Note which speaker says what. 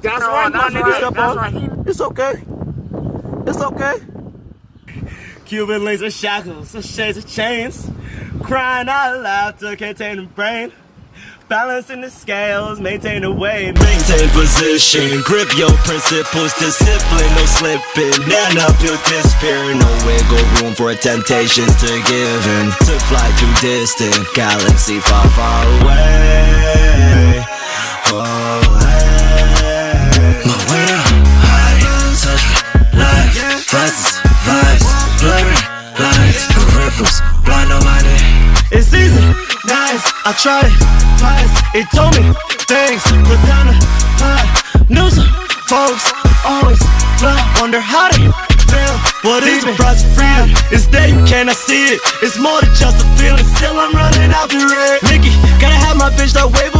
Speaker 1: That's right, my nigga. That's right.
Speaker 2: It's okay. It's okay.
Speaker 3: Cuban links and shackles and shades of chains. Crying out loud to contain the brain. Balancing the scales, maintain the weight.
Speaker 4: Maintain position, grip your principles. Discipline, no slipping. And up your despair. No wiggle room for temptation to give in. To fly too distant, galaxy far, far away. Oh, hey. My way up high, touch me like flights, vibes, blurry lights, peripherals, blind no minded.
Speaker 3: It's easy, nice, I tried it twice. It told me things, put down the pot. News, folks always fly, wonder how they feel. What is the price of freedom? It's there, you cannot see it. It's more than just a feeling. Still I'm running out the red. Mickey, gotta have my bitch that wave